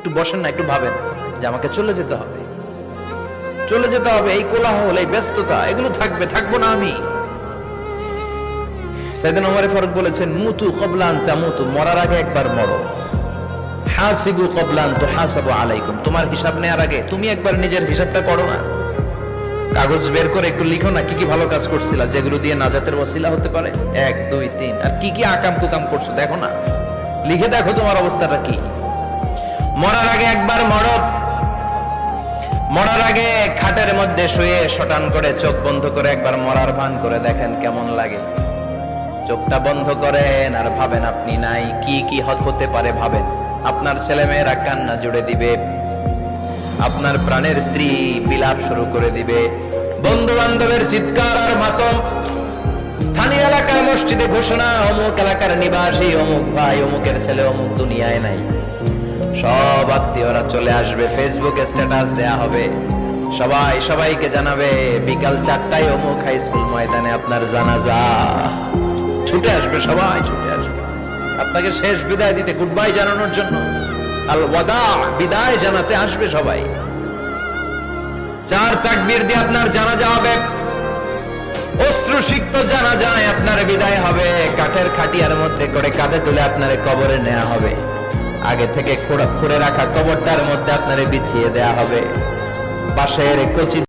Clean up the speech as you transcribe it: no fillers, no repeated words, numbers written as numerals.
একটু বসেন না, একটু ভাবেন যে আমাকে চলে যেতে হবে, চলে যেতে হবে। এই কোলাহল, এই ব্যস্ততা, এগুলো থাকবে, থাকবো না আমি। সাইয়েদনা ওমর ফারুক বলেছেন, মুতু ক্বাবলা আন তামুতু, মরার আগে একবার মরো। হাসিবু ক্বাবলা আন তুহাসাবু আলাইকুম, তোমার হিসাব নেওয়ার আগে তুমি একবার নিজের হিসাবটা করো না। কাগজ বের করে একটু লিখো না, কি কি ভালো কাজ করছিলা, যেগুলো দিয়ে নাজাতের ওয়াসিলা হতে পারে, 1 2 3, আর কি কি আকাম কুকাম করছো দেখো না, লিখে দেখো তোমার অবস্থাটা কি। মরার আগে একবার মরো। মরার আগে খাটের মধ্যে শুয়ে শটান করে চোখ বন্ধ করে একবার মরার ভান করে দেখেন কেমন লাগে। চোখটা বন্ধ করেন আর ভাবেন আপনি নাই, কি কি হতে পারে ভাবেন। আপনার ছেলে মেয়েরা কান্না জুড়ে দিবে, আপনার প্রাণের স্ত্রী বিলাপ শুরু করে দিবে, বন্ধু বান্ধবের চিৎকার আর মাতম, স্থানীয় এলাকার মসজিদে ঘোষণা, অমুক এলাকার নিবাসী অমুক ভাই অমুকের ছেলে অমুক দুনিয়ায় নাই। সব আত্মীয়রা চলে আসবে, ফেসবুকে স্ট্যাটাস দেয়া হবে, সবাই সবাইকে জানাবে বিকাল 4টায় অমুক হাই স্কুল ময়দানে আপনার জানাজা। ছুটে আসবে, সবাই ছুটে আসবে আপনাকে শেষ বিদায় দিতে, গুড বাই জানানোর জন্য, আল ওয়াদা, বিদায় জানাতে আসবে সবাই। 4 তাকবীর দিয়ে আপনার জানাজা হবে, অশ্রুসিক্ত জানাজায় আপনার বিদায় হবে, কাঠের খাটিয়ার মধ্যে করে কাঁধে তুলে আপনার কবরে নেওয়া হবে, আগে থেকে খুঁড়ে রাখা কবরটার মধ্যে আপনারে বিছিয়ে দেয়া হবে, পাশের কচি